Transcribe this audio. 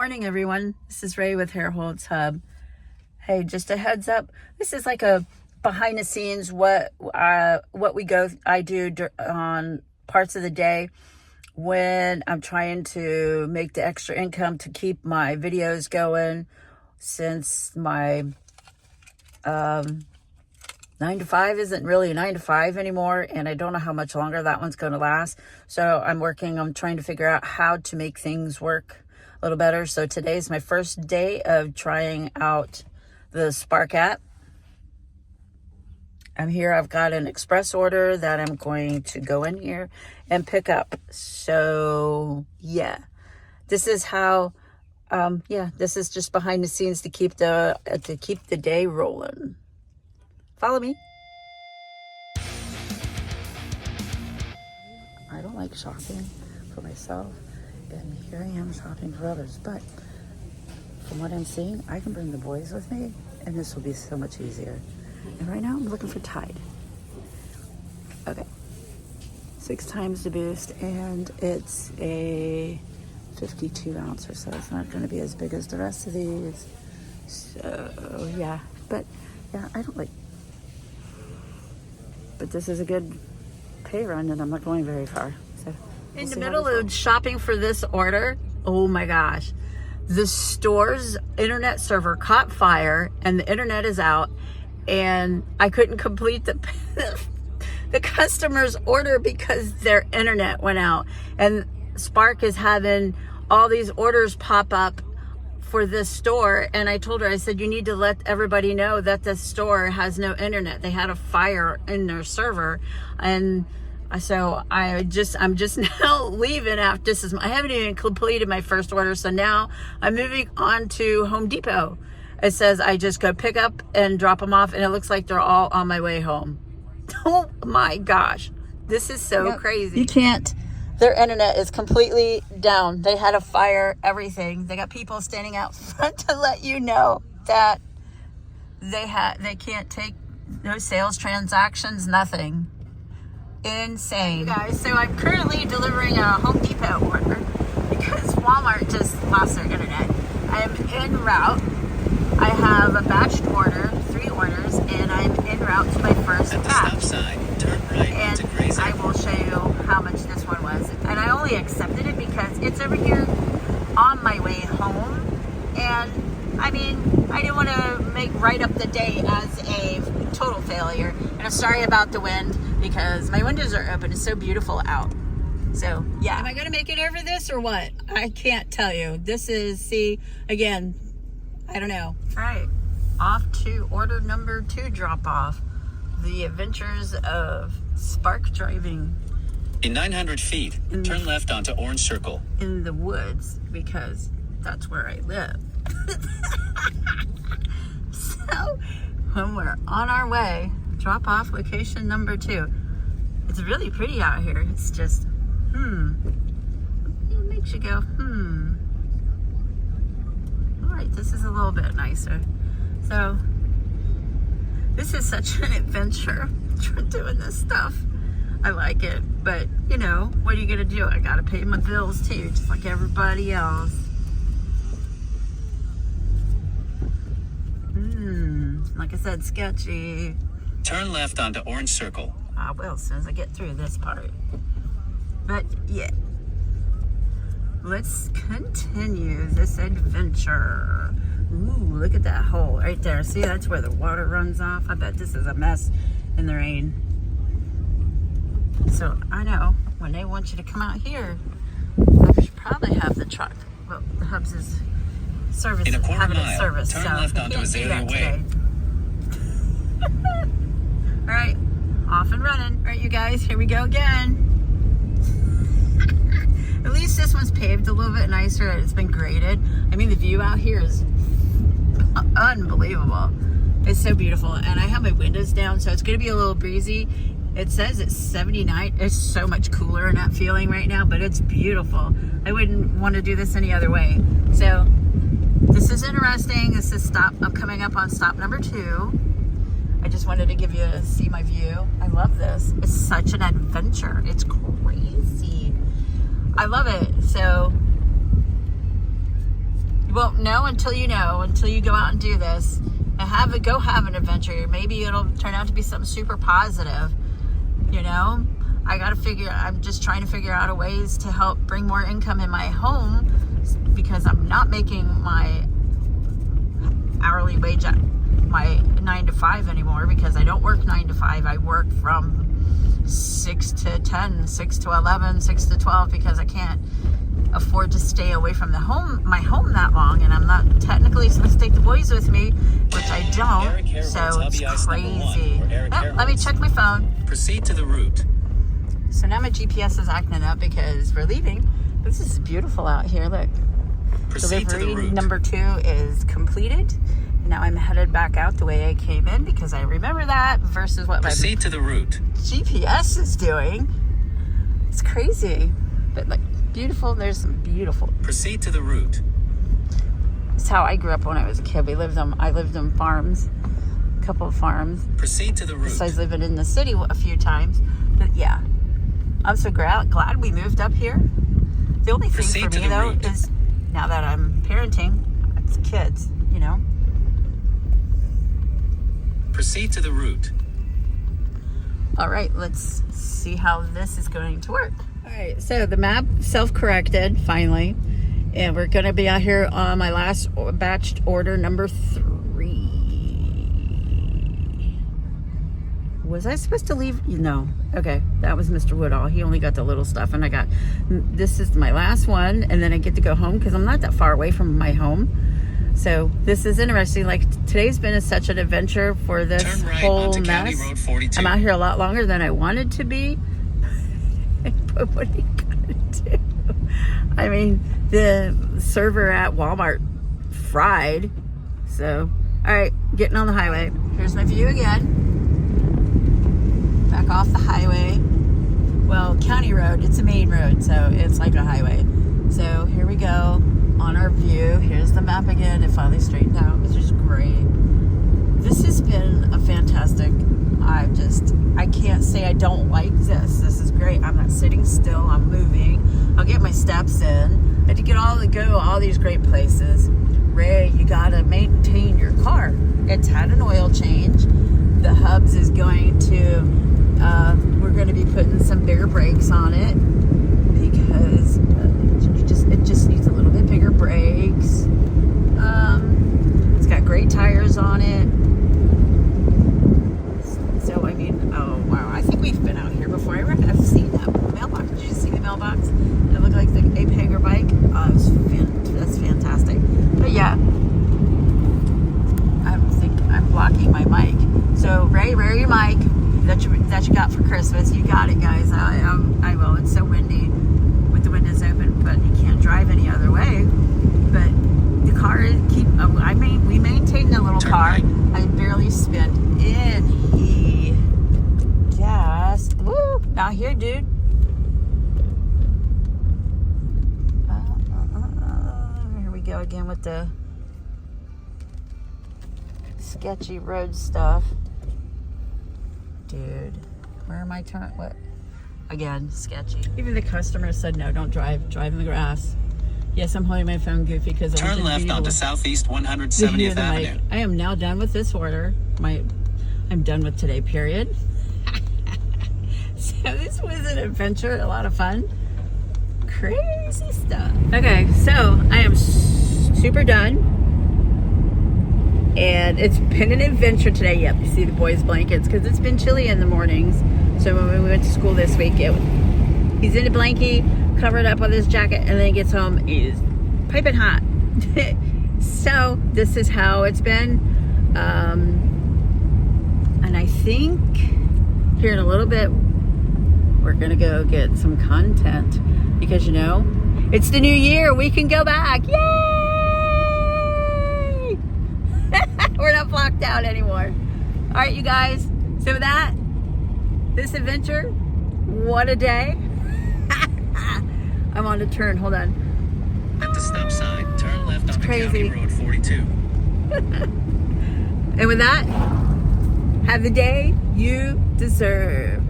morning, everyone. This is Ray with Herrholz Hub. Hey, just a heads up. This is like a behind the scenes what I do on parts of the day when I'm trying to make the extra income to keep my videos going, since my 9 to 5 isn't really a 9 to 5 anymore, and I don't know how much longer that one's going to last. So I'm trying to figure out how to make things work a little better. So today's my first day of trying out the Spark app. I'm here. I've got an express order that I'm going to go in here and pick up. So yeah, this is how this is just behind the scenes to keep the day rolling. Follow me. I don't like shopping for myself, and here I am shopping for others, but from what I'm seeing, I can bring the boys with me, and this will be so much easier. And right now I'm looking for Tide. Okay, 6 times the boost, and it's a 52 ounce or so. It's not going to be as big as the rest of these. So yeah, but yeah, I don't like, but this is a good pay run, and I'm not going very far. So in the middle of shopping for this order, oh my gosh, the store's internet server caught fire and the internet is out, and I couldn't complete the customer's order because their internet went out. And Spark is having all these orders pop up for this store, and I told her, I said, you need to let everybody know that this store has no internet. They had a fire in their server, and so I'm just now leaving after this. I haven't even completed my first order, so now I'm moving on to Home Depot. It says I just go pick up and drop them off, and it looks like they're all on my way home. Oh my gosh, this is so crazy. You can't. Their internet is completely down. They had a fire, everything. They got people standing out front to let you know that they can't take no sales transactions, nothing. Insane. You guys, so I'm currently delivering a Home Depot order because Walmart just lost their internet. I'm en route. I have a batched order, 3 orders, and I'm en route to my first batch. Turn right and I will show you how much this one was. And I only accepted it because it's over here on my way home. And I mean, I didn't want to make right up the day as a total failure. And I'm sorry about the wind because my windows are open. It's so beautiful out. So yeah. Am I going to make it over this or what? I can't tell you. This is, see, again, I don't know. All right. Off to order number 2 drop off. The adventures of Spark driving. In 900 feet, turn left onto Orange Circle. In the woods, because that's where I live. So, when we're on our way, drop off location number 2. It's really pretty out here. It's just, it makes you go, All right, this is a little bit nicer. So, this is such an adventure doing this stuff. I like it, but you know, what are you gonna do? I gotta pay my bills too, just like everybody else. Like I said, sketchy. Turn left onto Orange Circle. I will as soon as I get through this part. But yeah, let's continue this adventure. Ooh, look at that hole right there. See, that's where the water runs off. I bet this is a mess in the rain. So I know when they want you to come out here, I should probably have the truck. Well, the Hub's is service, having it serviced, turn so left onto Azalea Way. All right, off and running. All right, you guys, here we go again. At least this one's paved a little bit nicer. It's been graded. I mean, the view out here is unbelievable. It's so beautiful, and I have my windows down, so it's going to be a little breezy. It says it's 79. It's so much cooler in that feeling right now, but it's beautiful. I wouldn't want to do this any other way. So this is interesting. This is I'm coming up on stop number 2. I just wanted to give you see my view. I love this. It's such an adventure. It's crazy. I love it. So won't know until you know, until you go out and do this and go have an adventure. Maybe it'll turn out to be something super positive. You know, I'm just trying to figure out ways to help bring more income in my home, because I'm not making my hourly wage at my 9 to 5 anymore, because I don't work 9 to 5. I work from 6 to 10, 6 to 11, 6 to 12, because I can't afford to stay away from my home that long, and I'm not technically supposed to take the boys with me, which I don't. So it's crazy. Let me check my phone. Proceed to the route. So now my GPS is acting up because we're leaving. This is beautiful out here. Look, Proceed to the delivery route. number 2 is completed. Now I'm headed back out the way I came in, because I remember that versus what my Proceed to the route. GPS is doing. It's crazy, but like beautiful. There's some beautiful. Proceed to the route. It's how I grew up when I was a kid. I lived on farms, a couple of farms. Proceed to the route. Besides living in the city a few times, but yeah, I'm so glad we moved up here. The only thing Proceed for to me the though route. is now that I'm parenting, it's kids, you know. Proceed to the route. All right, let's see how this is going to work. All right, so the map self-corrected finally, and we're going to be out here on my last batched order number 3. Was I supposed to leave? No. Okay, that was Mr. Woodall. He only got the little stuff, and this is my last one, and then I get to go home because I'm not that far away from my home. So this is interesting. Like, today's been such an adventure for this Turn right whole onto County mess. Road 42. I'm out here a lot longer than I wanted to be. But what are you gonna do? I mean, the server at Walmart fried. So, all right, getting on the highway. Here's my view again. Back off the highway. Well, county road. It's a main road, so it's like a highway. So here we go. On our view, here's the map again. It finally straightened out, which is great. This has been a fantastic. I can't say I don't like this. This is great. I'm not sitting still. I'm moving. I'll get my steps in. I had to go to all these great places. Ray, you gotta maintain your car. It's had an oil change. The hubs is going to. We're going to be putting some bigger brakes on it, because it just needs a little bit bigger brakes. It's got great tires on it. So I mean, oh wow, I think we've been out here before. I've seen that mailbox. Did you see the mailbox? It looked like the Ape Hanger bike. Oh, that's fantastic. But yeah, I'm blocking my mic. So Ray, where are your mic that you got for Christmas? You got it, guys. I will. It's so windy with the windows open, but you can't drive any other way. But the car we maintained the little Turn car. right. I barely spent any gas. Woo! Not here, dude. Here we go again with the sketchy road stuff. Dude, where am I turning? What? Again, sketchy. Even the customer said, no, don't drive in the grass. Yes, I'm holding my phone goofy because I Turn left onto Southeast 170th Avenue. I am now done with this order. I'm done with today, period. So this was an adventure, a lot of fun. Crazy stuff. Okay, so I am super done. And it's been an adventure today. Yep, you see the boys' blankets, because it's been chilly in the mornings. So when we went to school this week, he's in a blankie, covered up with his jacket, and then he gets home, he's piping hot. So this is how it's been. And I think here in a little bit, we're gonna go get some content, because it's the new year. We can go back. Yay! We're not blocked out anymore. All right, you guys. So with that, this adventure, what a day. I'm on a turn. Hold on. At the stop sign, turn left onto crazy. County Road 42. And with that, have the day you deserve.